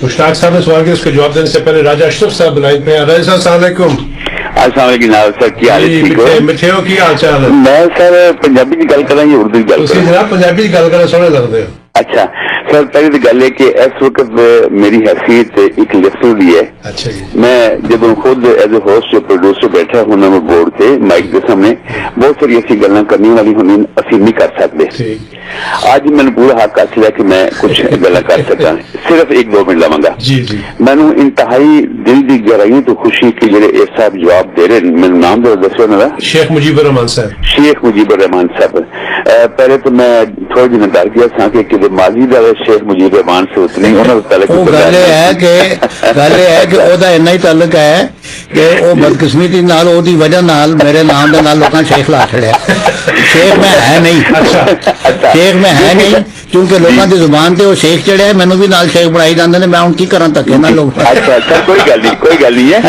मुश्ताक साहब ने सवाल किया, उसका जवाब देने से पहले राजा अशरफ साहब लाइन पे। राजा साहब अस्सलाम वालेकुम। सर की हाल है? मिठे हो की हाल चाल है? मैं सर पंजाबी की गल करा या उर्दू की गल करा? जनाब पंजाबी की गल करना सोहने लगते हो। अच्छा सर, पहली तो गल है कि इस वक्त मेरी हैसियत एक लिस्टर की है। अच्छा जी। मैं जब खुद एज ए होस्ट प्रोड्यूसर बैठा होना मैं बोर्ड से माइक के सामने बहुत सारी ऐसी गल्लां करने वाली होनी असी नहीं कर सकते। आज मैंने पूरा हक हासिल है कि मैं कुछ गल्लां कर सका। सिर्फ 1-2 मिनट लवांगा। जी जी। मैनू इंतहाई दिल की गहराई तो खुशी कि जेडे इस साहब जवाब दे रहे, मैंने नाम दसो ना, शेख मुजीबर रहमान साहब। शेख मुजीबर रहमान साहब। पहले तो मैं थोड़े दिन डर गया था कि माजी का शेख मुजीबर रहमान से उतनी गल है कि ओदा इन्ना ही ताल्लुक है कि वो बदकिस्मती नाल ओदी वजह नाल मेरे नाम दे नाल लोकां शेख ला छड़िया। शेख मैं है नहीं। अच्छा। शेख मैं है नहीं क्योंकि लोगों की जुबान से वो शेख चढ़िया, मैनू भी नाल शेख बनाई जाते हैं, मैं हूं की करा धक्के ना लोग। अच्छा अच्छा, कोई गल नहीं है।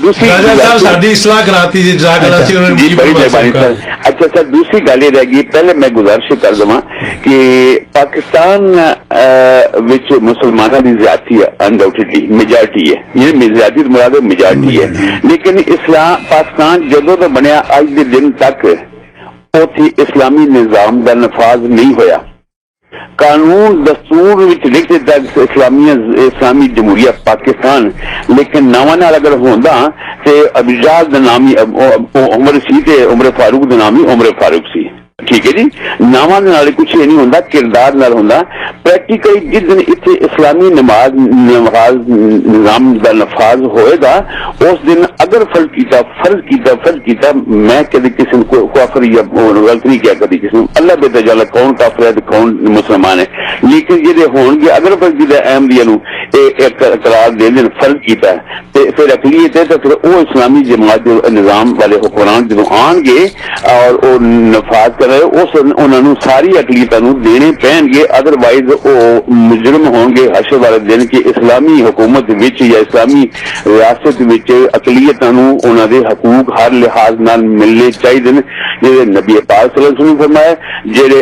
दूसरी अच्छा सर, दूसरी गल ये रहेगी, पहले मैं गुजारिश कर देव कि पाकिस्तान विच मुसलमानों की ज्यादती अनडाउटेडली मेजॉरिटी है, ये ज्यादती तो मुराद मेजॉरिटी है, लेकिन इस्लाम पाकिस्तान जदों तो बनया अज के दिन तक उथे इस्लामी निजाम का नफाज नहीं होया। कानून दस्तूर विच लिख दिता इस्लामी जमहूरिया पाकिस्तान, लेकिन नावां नाल अगर होंदा ते अबजाद दा नाम ही उमर सी ते उमर फारूक दा नाम ही उमर फारूक सी। ठीक है जी, नावां दे नाल कुछ नहीं होंदा, किरदार नाल होंदा। प्रैक्टिकली जिस दिन इत्थे इस्लामी नमाज निजाम का नफाज होएगा उस दिन अगर फर्ज कीता मैं कभी किसी को काफिर या गलत नहीं किया, कभी किसी अल्लाह बेतजाला कौन काफिर है तो कौन मुसलमान है, लेकिन जेडे होणगे अगर फर्ज कीता अहमदिया नूं करार दे देन फर्ज कीता ते फिर अकलीयत है, तो फिर वो इस्लामी जमात निजाम वाले हुक्मरान जो आएंगे और वो नफाज कर उस उन्होंने सारी अकलीयतां देने पैणगे, अदरवाइज वो मुजरम होंगे हशर वाले दिन की इस्लामी हुकूमत विच या इस्लामी रियासत विच अकलीयतां उन्हां दे हकूक हर लिहाज नाल मिलने चाहिए। जिहड़े नबी पाक सल्लल्लाहु अलैहि वसल्लम फरमाया, जेडे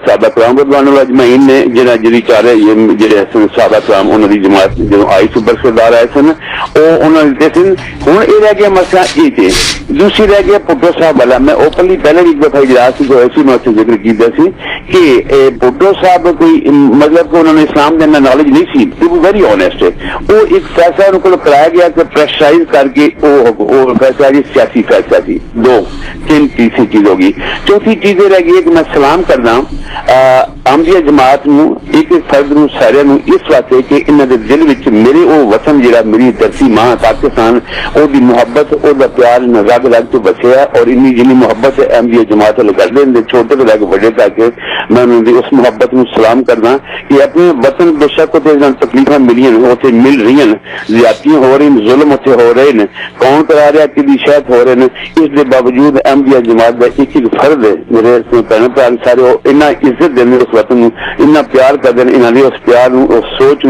साहबा कराम रज़ियल्लाहु अन्हुम अजमईन ने जिहड़ी चारे जेडे साहबा कराम उन्हां दी जमात जो आई सुपर सरदार आए सन उन्होंने दिते सन। हुण ये रह गया मसला ये, दूसरी रह गया भुट्टो साहब वाला। मैं ओपनली पहले भी एक दफा इजलास ऐसी मैं जिक्र किया कि भुट्टो साहब कोई मतलब कि उन्होंने इस्लाम देना नॉलेज नहीं सी, वो वेरी ऑनेस्ट है। वो एक फैसला उनको कराया गया कि प्रेशराइज करके वो फैसला सियासी फैसला थी। 2-3 तीसरी चीज होगी। चौथी चीज रह गई कि मैं सलाम करना अहमदिया जमात एक फर्द सारे इस वास्ते कि इन्हों के दिल में मेरे वो वतन जरा मेरी धरती मां पाकिस्तान ओदी मुहब्बत ओदा प्यार रग रग तो बसिया, और इन्नी जिन्नी मुहब्बत है अहमदिया जमात करते हैं छोटे तो लैके बड़े तक मैं उन्होंने उस मुहब्बत में सलाम करना कि अपने वतन बेशक तकलीफा मिलियन उसे मिल रही हैं, ज्यादतियां हो रही, जुल्म उसे हो रहे हैं, कौन करा रहा कि शायद हो रहे हैं, इसके बावजूद अहमदिया जमात का एक फर्द है मेरे भैन भरा सारे इन्ना इज्जत देने उस वतन को, इन्ना प्यार करते हैं, इन्होंने उस प्यार उस सोच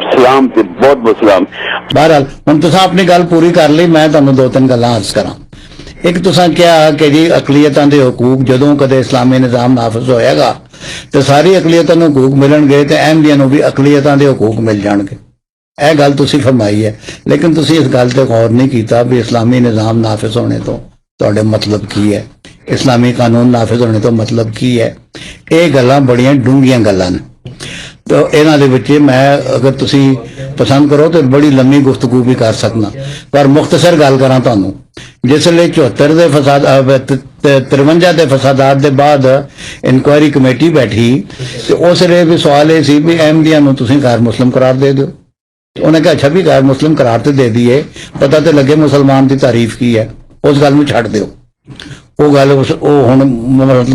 सलाम से बहुत बहुत सलाम। बहरहाल हम तुसां अपनी गल पूरी कर ली, मैं तुहानूं 2-3 गल्लां अर्ज करा। एक तुसां क्या कि जी अकलीयतां दे हकूक जदों कदे इस्लामी निजाम नाफिज होएगा तो सारी अकलीयतां नूं हकूक मिलणगे ते अहमदियां नूं भी अकलीयतां दे हकूक मिल जाणगे। यह गल तुसीं फरमाई है, लेकिन तुसीं इस गल ते गौर नहीं कीता भी इस्लामी निजाम नाफिज होने तो तुहाडे मतलब की है, इस्लामी कानून नाफिज होने तो मतलब की है। ये गल्लां बड़ियां डूंघियां गल्लां ने, तो इन्हां दे विच मैं अगर तुसीं पसंद करो तो बड़ी लंबी गुफ्तगू भी कर सकना, पर मुख्तसर गल करां तुहानूं। जिसले 74 दे फसाद 53 दे फसादात के बाद इंक्वायरी कमेटी बैठी तो उस वे भी सवाल ये सी भी अहमदिया नूं तुसीं गैर मुस्लिम करार दे दो। उन्हें कहा अच्छा भी गैर मुस्लिम करार तो दे दिए, पता तो लगे मुसलमान की तारीफ की है, उस गल नूं छड्ड दिओ। वो गल हुण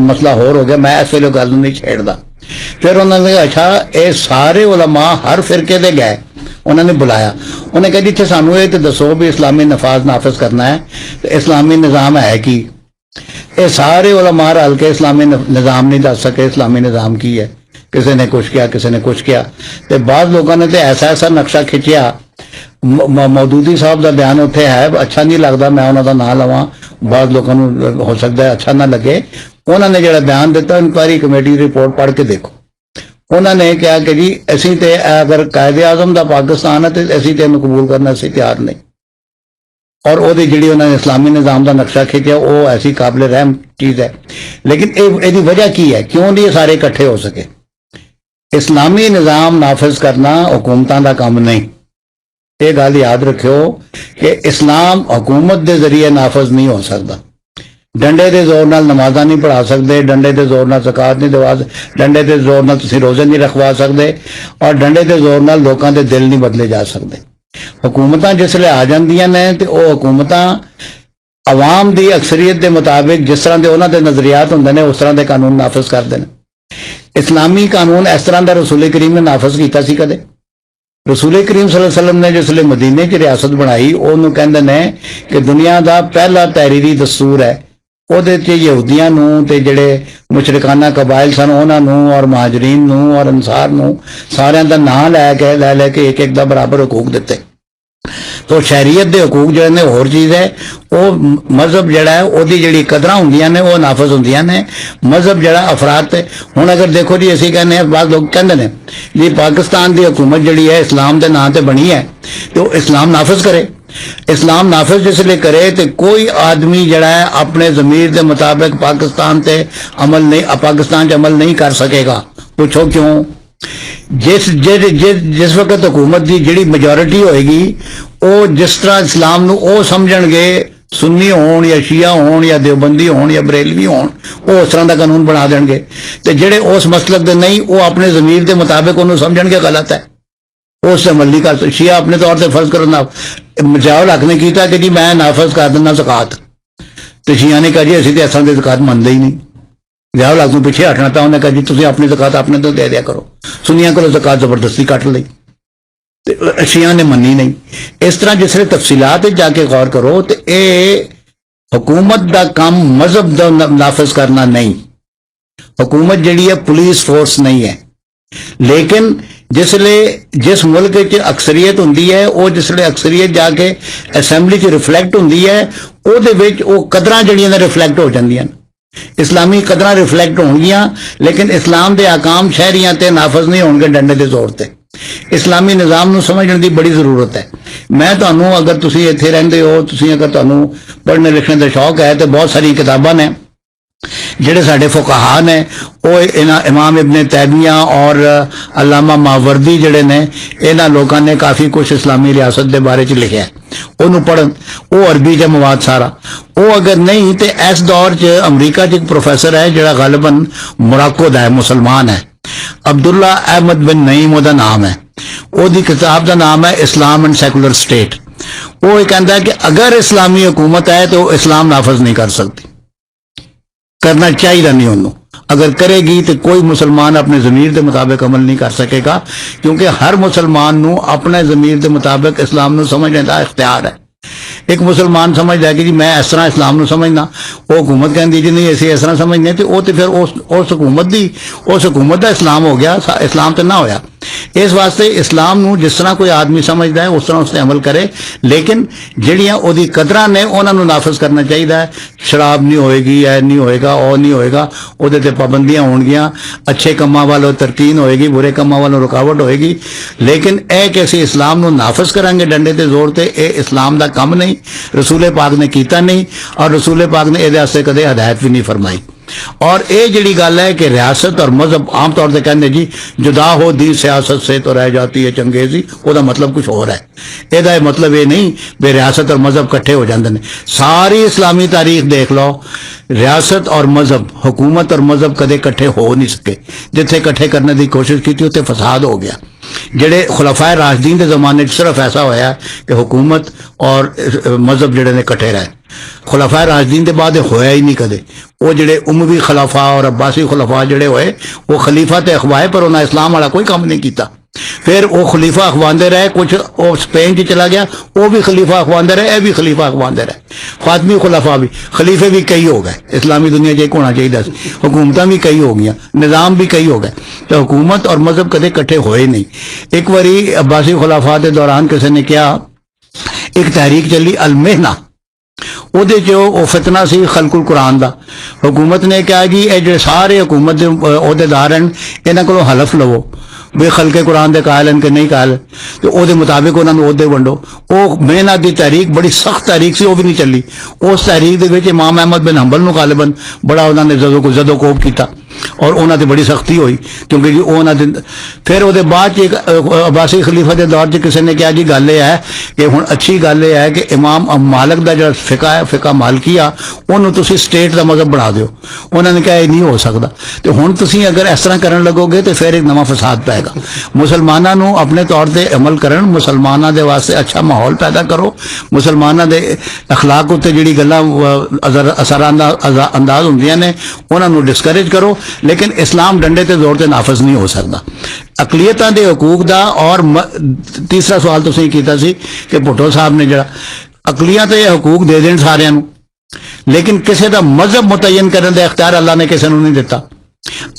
मसला होर हो गया, मैं इस वेले गल नहीं छेड़दा। फिर उन्होंने कहा अच्छा ये सारे उलमा हर फिरके दे गए, उन्होंने बुलाया, उन्हें कहा जी इत्थे सानू ये तो दसो भी इस्लामी नफाज नाफिज करना है तो इस्लामी निज़ाम है कि? ये सारे उलमा रल के इस्लामी निज़ाम नहीं दस सके इस्लामी निज़ाम की है, किसी ने कुछ किया किसी ने कुछ किया। तो बाद लोगों ने तो ऐसा ऐसा नक्शा खिंचिया, मौदूदी साहब का बयान उत्थे है, अच्छा नहीं लगता मैं उन्होंने नाम लवां, बाद लोगों को हो सकता है अच्छा ना लगे। उन्होंने जो बयान दिता इंक्वायरी कमेटी की रिपोर्ट पढ़ के देखो, उन्होंने कहा कि जी असी तो अगर कायदे आजम का पाकिस्तान है तो असी तो इन्हू कबूल करना असी तैयार नहीं। और वो जी उन्होंने इस्लामी निज़ाम का नक्शा खिंचा वो ऐसी काबिल रहम चीज़ है। लेकिन ये वजह की है क्यों नहीं सारे इकट्ठे हो सके? इस्लामी निज़ाम नाफिज करना हुकूमतां का काम नहीं। ये गल याद रखियो कि इस्लाम हुकूमत के जरिए नाफिज नहीं हो सकता। डंडे के जोर नाल नमाजा नहीं पढ़ा सकते, डंडे के जोर नाल ज़कात नहीं दिवा, डंडे के जोर नाल तुसीं रोजे नहीं रखवा सकते, और डंडे के जोर नाल लोगों के दिल नहीं बदले जा सकते। हुकूमत जिसले आ जांदियां ने तो वह हुकूमत अवाम की अक्सरीयत के मुताबिक जिस तरह के उन्होंने नज़रियात होंगे ने उस तरह के कानून नाफिज करते हैं। इस्लामी कानून इस तरह का रसूल करीम ने नाफिज किया सी कदे? रसूल करीम सल्लल्लाहु अलैहि वसल्लम ने जिसले मदीने की रियासत बनाई उन्होंने कहते हैं कि दुनिया का पहला तहरीरी दस्तूर है ਉਹਦੇ ਚ ਯਹੂਦੀਆਂ ਨੂੰ ਤੇ ਜਿਹੜੇ ਮੁਸ਼ਰਿਕਾਨਾ ਕਬਾਇਲ ਸਨ ਉਹਨਾਂ ਨੂੰ ਔਰ ਮੁਹਾਜਰੀਨ ਨੂੰ ਔਰ ਅੰਸਾਰ ਨੂੰ ਸਾਰਿਆਂ ਦਾ ਨਾਂ ਲੈ ਕੇ ਇੱਕ ਦਾ ਬਰਾਬਰ ਹਕੂਕ ਦਿੱਤੇ। तो शरीयत के हकूक जो ने होर चीज़ है वो मजहब जड़ा है ओदी जड़ी कदरां होंदियां ने वो नाफिज होंदियां ने। मजहब जड़ा अफराद ते हुण अगर देखो जी असीं कहने बाद लोग कहते हैं जी पाकिस्तान की हुकूमत जड़ी है इस्लाम के नाम से बनी है तो इस्लाम नाफिज करे। इस्लाम नाफिज जिसले करे तो कोई आदमी जड़ा है अपने ज़मीर के मुताबिक पाकिस्तान से अमल नहीं पाकिस्तान च अमल नहीं कर सकेगा। पूछो क्यों? जिस वक्त हुकूमत की जिहड़ी मेजोरिटी होएगी वो जिस तरह इस्लाम नूं वो समझणगे सुन्नी होण या शिया होण या देवबंदी होण या बरेलवी होण वो उस तरह का कानून बना देणगे ते जिहड़े उस मसलक दे नहीं वो अपने ज़मीर के मुताबिक उन्होंने समझणगे गलत है वो उससे अमल नहीं कर सकते। शिया अपने तौर पर फर्ज करो ना मजाउल हक ने किया कि जी मैं नाफिज कर देना ज़कात तो शिया ने कहा जी असीं तो इस तरह की ज़कात मनते ही नहीं। मजाउल हक नूं पिछे हटना था उन्हें कहा जी तुसीं अपनी ज़कात अपने तो दे दिया करो। सुनिया को ज़कात जबरदस्ती कट ली शिया ने मनी नहीं। इस तरह जिसले तफसीलात जाके गौर करो तो ये हुकूमत का काम मजहब का नाफिज करना नहीं। हुकूमत जिहड़ी है पुलिस फोर्स नहीं है। लेकिन जिसले जिस मुल्क च अक्सरीयत होंदी है वो जिसले अक्सरीयत जाके असैंबली च रिफ्लैक्ट होंदी है ਉਹਦੇ ਵਿੱਚ ਉਹ कदरां जिहड़ियां ने रिफ्लैक्ट हो जांदियां। इस्लामी कदरां रिफ्लैक्ट होणगियां लेकिन इस्लाम के आकाम शहरियां ते नाफिज नहीं होणगे डंडे के जोर ते। इस्लामी निज़ाम नूं समझण की बड़ी जरूरत है। मैं तुहानूं अगर तुसीं इत्थे रहिंदे हो तुसीं अगर तुहानूं पढ़ने लिखने का शौक है तो बहुत सारी किताबां ने जिहड़े साडे फुकहा ने वो इमाम इब्ने तैमिया और अल्लामा मावरदी जिहड़े ने इन्हां लोकां ने काफ़ी कुछ इस्लामी रियासत के बारे च लिखिआ उन्होंने पढ़न वो अरबी च मवाद सारा वो अगर नहीं तो इस दौर च अमरीका च एक प्रोफैसर है जिहड़ा गालिबन मोरक्को दा है मुसलमान है अब्दुल्ला अहमद बिन नईम ओहदा नाम है। ओहदी किताब का नाम है इस्लाम एंड सैकुलर स्टेट। वो ये कहता है कि अगर इस्लामी हुकूमत है तो इस्लाम नाफिज नहीं कर सकती करना चाहिए नहीं उन्होंने। अगर करेगी तो कोई मुसलमान अपने ज़मीर के मुताबिक अमल नहीं कर सकेगा क्योंकि हर मुसलमान नूं अपने ज़मीर के मुताबिक इस्लाम नूं समझने का इख्तियार है। एक मुसलमान समझदा है कि जी मैं इस तरह इस्लाम नूं समझना वो हुकूमत कहती जी नहीं असीं इस तरह समझने तो वो तो फिर उस हुकूमत का इस्लाम हो गया इस्लाम तो ना होया। इस वास्ते इस्लाम नूं जिस तरह कोई आदमी समझदा है उस तरह उसने अमल करे लेकिन जिहड़ियां ओहदी कदरां ने उन्हां नूं नाफिज करना चाहिए है। शराब नहीं होएगी ऐ नहीं होएगा और नहीं होएगा उहदे ते पाबंदियां होणगियां अच्छे कम्मां वालों तरकीन होएगी बुरे कम्मां वालों रुकावट होएगी। लेकिन यह कि असीं इस्लाम नूं नाफिज करांगे डंडे ते जोर ते यह इस्लाम का काम नहीं रसूल पाक ने कीता नहीं और रसूल पाक ने इहदे वास्ते कदे हदायत भी नहीं फरमाई। और ये जिहड़ी गल है कि रियासत और मजहब आम तौर पर कहते जी जुदा हो दी सियासत से तो रह जाती है चंगेजी वह मतलब कुछ और है। यदा मतलब ये नहीं भी रियासत और मजहब कट्ठे हो जाते हैं। सारी इस्लामी तारीख देख लो रियासत और मजहब हुकूमत और मजहब कदे कट्ठे हो नहीं सके। जिथे कट्ठे करने की कोशिश की उत्थे फसाद हो गया। जिहड़े खुलाफाए राशिदीन के जमाने सिर्फ ऐसा होया कि हुकूमत और मजहब जिहड़े ने कट्ठे रहे। खुलाफाए राशिदीन के बाद होया ही नहीं कदे। वो जिहड़े उमवी खिलाफा और अब्बासी खुलाफा जिहड़े होए वो खलीफा तो अखवाए पर उन्हें इस्लाम वाला कोई काम नहीं किया। फिर वो खलीफा अखवाते रहे कुछ वो स्पेन च चला गया वो भी खलीफा अखवाते रहे यह भी खलीफा अखवाते रहे। फातमी खुलाफा भी खलीफे भी कई हो गए। इस्लामी दुनिया च होना चाहिए हुकूमत भी कई हो गई निज़ाम भी कई हो गए तो हुकूमत और मजहब कदे कट्ठे होए नहीं। एक बारी अब्बासी खुलाफा के दौरान किसी ने क्या एक तहरीक चली अलमेहना ਉਹਦੇ 'ਚ ਉਹ ਫਿਤਨਾ ਸੀ ਖਲकुल कुरान ਦਾ। हुकूमत ने कहा कि ये जो सारे हुकूमत ਦੇ ਅਹੁਦੇਦਾਰ ਹਨ ਇਹਨਾਂ ਕੋਲੋਂ ਹਲਫ ਲਵੋ ਵੀ ਖਲਕੇ ਕੁਰਾਨ ਦੇ ਕਾਇਲ ਹਨ ਕਿ ਨਹੀਂ ਕਾਇਲ, ਤੇ ਉਹਦੇ ਮੁਤਾबिक ਉਹਨਾਂ ਨੂੰ ਅਹੁਦੇ ਵੰਡੋ। ਉਹ ਮਿਹਨਤ ਦੀ ਤਹਿਰੀਕ ਬੜੀ ਸਖਤ ਤਹਿਰੀਕ ਸੀ, ਉਹ ਵੀ ਨਹੀਂ ਚੱਲੀ। ਉਸ ਤਹਿਰੀਕ ਦੇ ਵਿੱਚ ਇਮਾਮ ਅਹਿਮਦ ਬਿਨ ਹੰਬਲ ਨੂੰ ਗਾਲਿਬਨ ਬੜਾ ਉਹਨਾਂ ਨੇ ਜ਼ਦੋਕੋਬ ਕੀਤਾ ਔਰ ਉਹਨਾਂ ਤੇ ਬੜੀ ਸਖਤੀ ਹੋਈ, ਕਿਉਂਕਿ ਜੀ ਉਹਨਾਂ ਦੇ ਫਿਰ ਉਹਦੇ ਬਾਅਦ 'ਚ ਇੱਕ ਅਬਾਸੀ ਖਲੀਫਾ ਦੇ ਦੌਰ 'ਚ ਕਿਸੇ ਨੇ ਕਿਹਾ ਜੀ ਗੱਲ ਇਹ ਹੈ ਕਿ ਹੁਣ ਅੱਛੀ ਗੱਲ ਇਹ ਹੈ ਕਿ ਇਮਾਮ ਮਾਲਕ ਦਾ ਜਿਹੜਾ ਫਿਕਾ ਹੈ, ਫਿਕਾ ਮਾਲਕੀਆ, ਉਹਨੂੰ ਤੁਸੀਂ ਸਟੇਟ ਦਾ ਮਜ਼ਹਬ ਬਣਾ ਦਿਓ। ਉਹਨਾਂ ਨੇ ਕਿਹਾ ਇਹ ਨਹੀਂ ਹੋ ਸਕਦਾ, ਤੇ ਹੁਣ ਤੁਸੀਂ ਅਗਰ ਇਸ ਤਰ੍ਹਾਂ ਕਰਨ ਲੱਗੋਗੇ ਤੇ ਫਿਰ ਇੱਕ ਨਵਾਂ ਫਸਾਦ ਪੈਗਾ। ਮੁਸਲਮਾਨਾਂ ਨੂੰ ਆਪਣੇ ਤੌਰ ਤੇ ਅਮਲ ਕਰਨ, ਮੁਸਲਮਾਨਾਂ ਦੇ ਵਾਸਤੇ ਅੱਛਾ ਮਾਹੌਲ ਪੈਦਾ ਕਰੋ, ਮੁਸਲਮਾਨਾਂ ਦੇ ਅਖਲਾਕ ਉੱਤੇ ਜਿਹੜੀ ਗੱਲਾਂ ਅਸਰਾਂਦਾਜ਼ ਹੁੰਦੀਆਂ ਨੇ ਉਹਨਾਂ ਨੂੰ ਡਿਸਕਰੇਜ ਕਰੋ, लेकिन इस्लाम डंडे ते जोर ते नाफज नहीं हो सकता। अकलीयतां दे हकूक दा और तीसरा सवाल तुसीं कीता सी कि भुट्टो साहब ने जड़ा अकलीयां ते हकूक दे देण सारियां नूं, लेकिन किसी दा मजहब मुतयन करने दा इख्तियार अल्लाह ने किसी नूं नहीं दिता।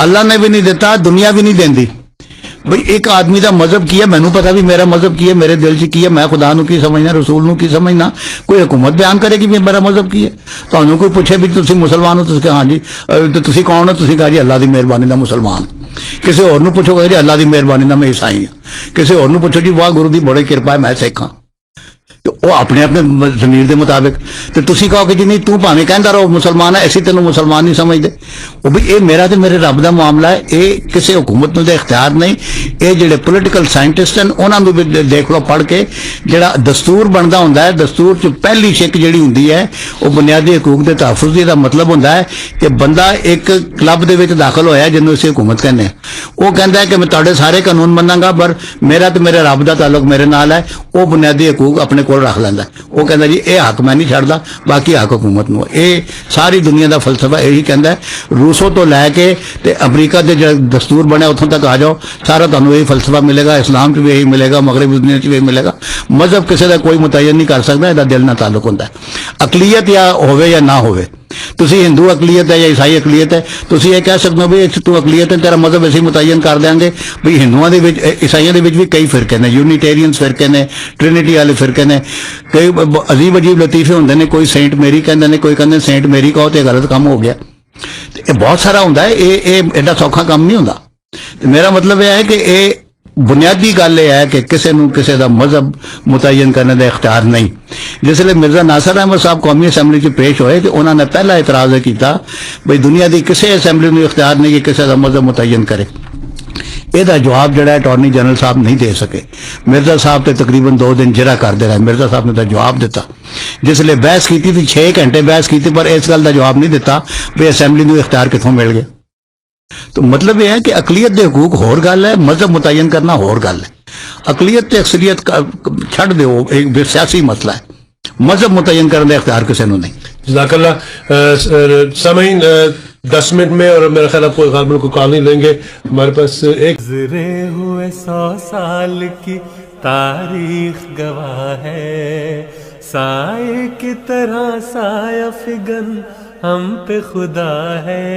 अल्लाह ने भी नहीं दिता, दुनिया भी नहीं देंदी। भाई एक आदमी का मजहब की है, मैनू पता भी मेरा मजहब की है, मेरे दिल च की है, मैं खुदा नूं की समझना, रसूल नूं की समझना। कोई हुकूमत बयान करेगी भी मेरा मजहब की है। तुहानूं कोई पूछे भी तुसीं मुसलमान हो, तुसीं कहा हाँ जी, तो तुसीं कौन हो, तुसीं कहा जी अल्लाह की मेहरबानी दा मुसलमान। किसी होर नूं पूछोगे जी अल्लाह की मेहरबानी दा मैं ईसाई हाँ। किसी होर नूं पूछो जी वाह गुरु की बड़ी कृपा है मैं सिख हाँ, तो वो अपने अपने जमीर के मुताबिक। तो तुसी कहो कि जी नहीं तू भावें कहता रहो मुसलमान है, ऐसी तेनों मुसलमान नहीं समझते। वो भी ये मेरा तो मेरे रब का मामला है, ये किसी हुकूमत नूं इख्तियार नहीं। ये जिहड़े पोलिटिकल साइंटिस्ट हैं उन्होंने भी देख लो पढ़ के, जिहड़ा दस्तूर बनता होंदा है, दस्तूर च पहली शिक जिहड़ी हुंदी है वो बुनियादी हकूक दे तहफ़ुज़ दा मतलब होंदा है कि बंदा एक क्लब दे विच दाखिल होया जिन्होंने असीं हुकूमत कहने हैं। वो कहता है कि मैं तुहाडे सारे कानून मन्नांगा पर मेरा तो मेरे रब का ताल्लुक मेरे नाल है। वो बुनियादी हकूक अपने कोल रख लैंदा। वो कहता जी ये हक मैं नहीं छड्डदा, बाकी हक हुकूमत नूं। ये सारी दुनिया का फलसफा यही कहता है। रूसो तो लैके ते अमरीका के जो दस्तूर बने उतों तक आ जाओ, सारा तुहानूं यही फलसफा मिलेगा। इस्लाम च भी यही मिलेगा, मगरबी दुनिया च भी यही मिलेगा। मजहब किसी का कोई मुतयन नहीं कर सकता, इसदा दिल नाल ताल्लुक होंदा है। अकलीयत या होवे या ना होवे, तुसी हिंदू अकलीयत है या ईसाई अकलीयत है, तुसी ये कह सकते हो भी तू अकलीयत है तेरा मजहब असीं मुतयन कर देंगे। भी हिंदुओं दे विच ईसाइयों दे विच भी कई फिरके ने, यूनिटेरियंस फिरके ने, ट्रिनिटी वाले फिरके ने, कई अजीब अजीब लतीफे होंदे ने। कोई सेंट मेरी कहंदे ने, कोई कहंदे सेंट मेरी कहो तो गलत काम हो गया। ये बहुत सारा होंदा है, ये एडा सौखा काम नहीं होंदा। मेरा मतलब यह है कि ये बुनियादी गल यह है कि किसी नूं किसी दा मजहब मुतयन करने का इख्तियार नहीं। जिसले मिर्जा नासिर अहमद साहब कौमी असैम्बली च पेश होए तो उन्होंने पहला इतराज़ किया भाई दुनिया की किसी असैम्बली नूं इख्तियार नहीं कि किसी का मजहब मुतयन करे। ਇਹਦਾ जवाब ਜਿਹੜਾ अटॉर्नी जनरल साहब नहीं दे सके। मिर्जा साहब तो तकरीबन 2 दिन जिरा करते रहे। मिर्जा साहब ने तो जवाब दिता, जिसले बहस की थी 6 घंटे बहस की, पर इस गल का जवाब नहीं दिता भी असैम्बली नूं इख्तियार कितों मिल गया। तो मतलब यह है कि अकलीयत के हकूक होर गल है, मजहब मुतयन करना होर गल है। अकलीयत ते अक्सरीयत छड़ दो, एक सियासी मसला है। मजहब मुतयन करने का इख्तियार किसी नूं नहीं। जज़ाकल्लाह। सामीन 10 मिनट में और मेरा ख्याल आपको गालिबन को कॉल नहीं लेंगे। हमारे पास एक गुज़रे हुए 100 साल की तारीख गवाह है, साए की तरह साया फिगन हम पे खुदा है।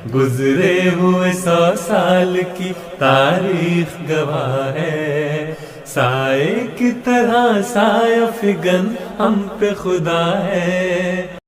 गुज़रे हुए 100 साल की तारीख गवाह है, साए की तरह साया फिगन हम पे खुदा है।